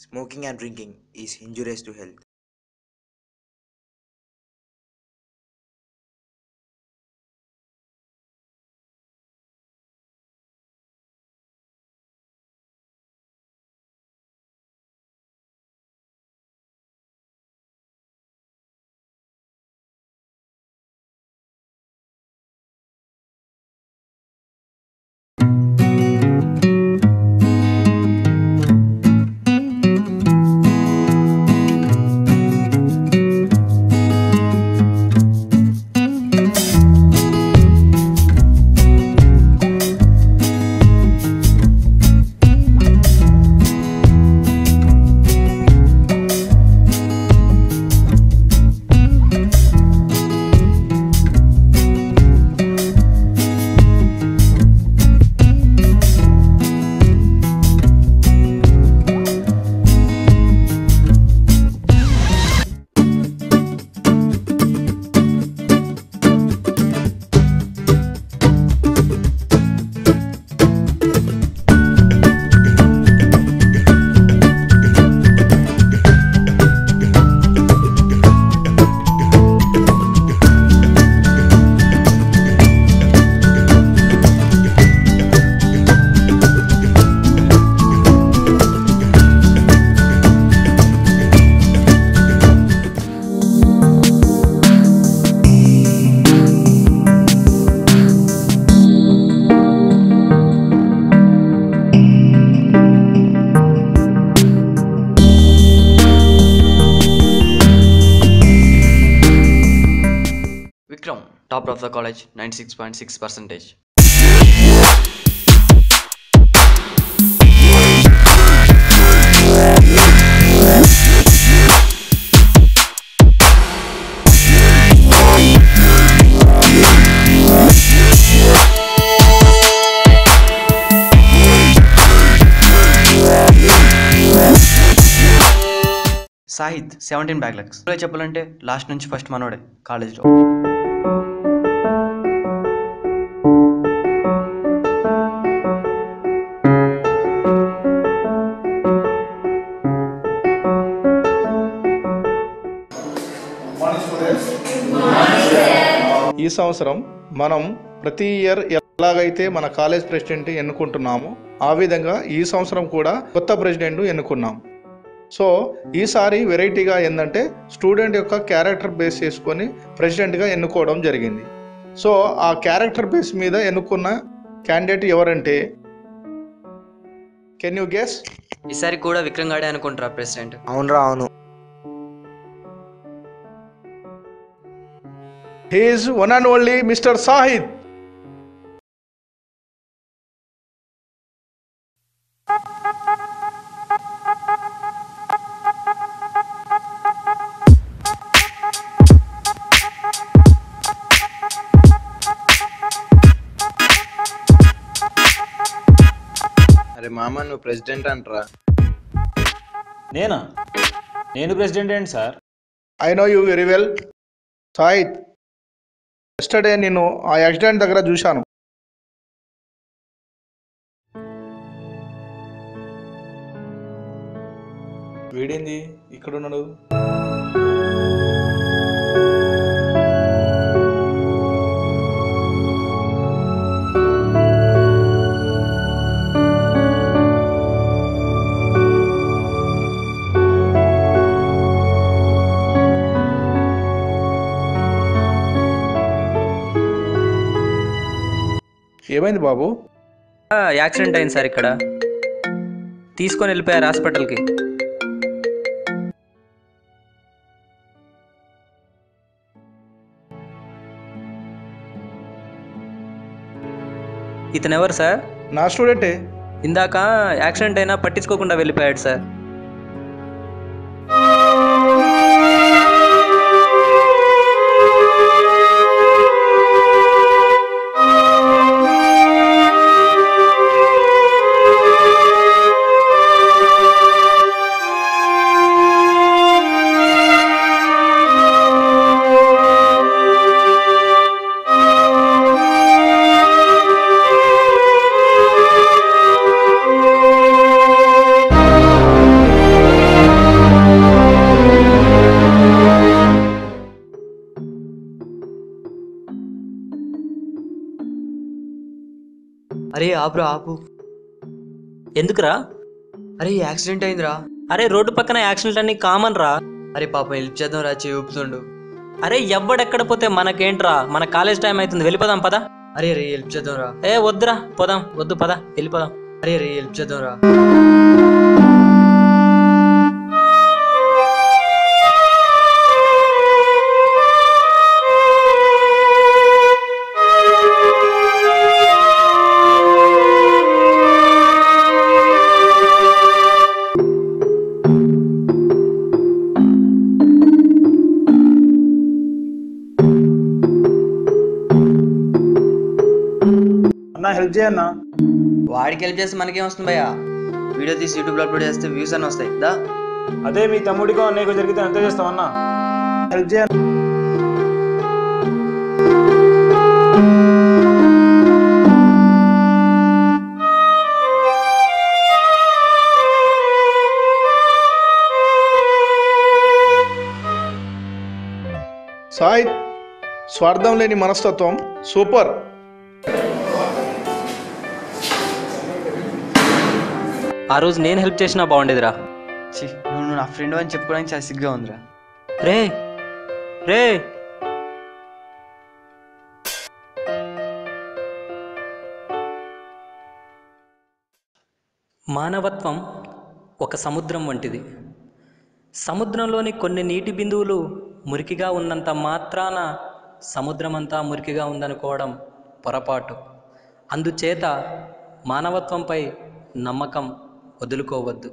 Smoking and drinking is injurious to health. Vikram, top of the college, 96.6%. Sahith 17 backlogs. చెప్పాలంటే last నుంచి first మనోడే కాలేజ్లో. ఈ సంవత్సరం మనం ప్రతి ఇయర్ ఎలాగైతే మన కాలేజ్ ప్రెసిడెంట్ ఎన్నుకుంటున్నామో ఆ విధంగా ఈ సంవత్సరం కూడా కొత్త ప్రెసిడెంట్ ఎన్నుకున్నాం. సో ఈసారి వెరైటీగా ఏంటంటే స్టూడెంట్ యొక్క క్యారెక్టర్ బేస్ చేసుకొని ప్రెసిడెంట్గా ఎన్నుకోవడం జరిగింది. సో ఆ క్యారెక్టర్ బేస్ మీద ఎన్నుకున్న క్యాండిడేట్ ఎవరంటే, కెన్ యూ గెస్? ఈసారి కూడా విక్రమ్ గాడే అనుకుంటారా ప్రెసిడెంట్? అవునరా, అవును. He is one and only Mr. Sahid. అరే మామ, నువ్వు ప్రెసిడెంట్ అంటరా? నేను ప్రెసిడెంట్ ఏంటి sir? I know you very well. Sahid, yesterday నేను ఆ యాక్సిడెంట్ దగ్గర చూశాను. వీడేంది ఇక్కడ ఉన్నాడు? ఏమైంది బాబు? యాక్సిడెంట్ అయింది సార్. ఇక్కడ తీసుకొని వెళ్ళిపోయారు హాస్పిటల్కి. ఇతను ఎవరు సార్? నా స్టూడెంటే. ఇందాక యాక్సిడెంట్ అయినా పట్టించుకోకుండా వెళ్ళిపోయాడు సార్. అరే ఆపురా ఆపు. ఎందుకురా? అరే యాక్సిడెంట్ అయిందిరా. అరే రోడ్డు పక్కన యాక్సిడెంట్ అన్ని కామన్ రా. అరే పాపం హెల్ప్ చేద్దాం రా, చేయి ఊపుతుండు. అరే ఎవ్వడెక్కడ పోతే మనకేంట్రా, మన కాలేజ్ టైం అవుతుంది, వెళ్ళిపోదాం పదా. అరే రే హెల్ప్ చేద్దాం రా. ఏ వద్దురా, పోదాం, వద్దు పదా, వెళ్ళిపోదాం. అరే రే హెల్ప్ చేద్దాం రా. అన్నా హెల్ప్ చేయన్నా. వాడికి హెల్ప్ చేస్తే మనకేం వస్తుంది భయ్యా? వీడియో తీసి యూట్యూబ్లో అప్లోడ్ చేస్తే వ్యూస్ అని వస్తాయి దా. అదే మీ తమ్ముడికో అన్నయ్యకో జరిగితే అంతే చేస్తామన్నా. హెల్ప్ చేయన్నా. సాయి, స్వార్థం లేని మనస్తత్వం సూపర్. ఆ రోజు నేను హెల్ప్ చేసినా బాగుండేదిరా. ఛీ, నువ్వు నా ఫ్రెండ్ అని చెప్పుకోవడానికి చాలా సిగ్గా ఉందిరా. రే రే మానవత్వం ఒక సముద్రం వంటిది. సముద్రంలోని కొన్ని నీటి బిందువులు మురికిగా ఉన్నంత మాత్రాన సముద్రమంతా మురికిగా ఉందనుకోవడం పొరపాటు. అందుచేత మానవత్వంపై నమ్మకం వదులుకోవద్దు.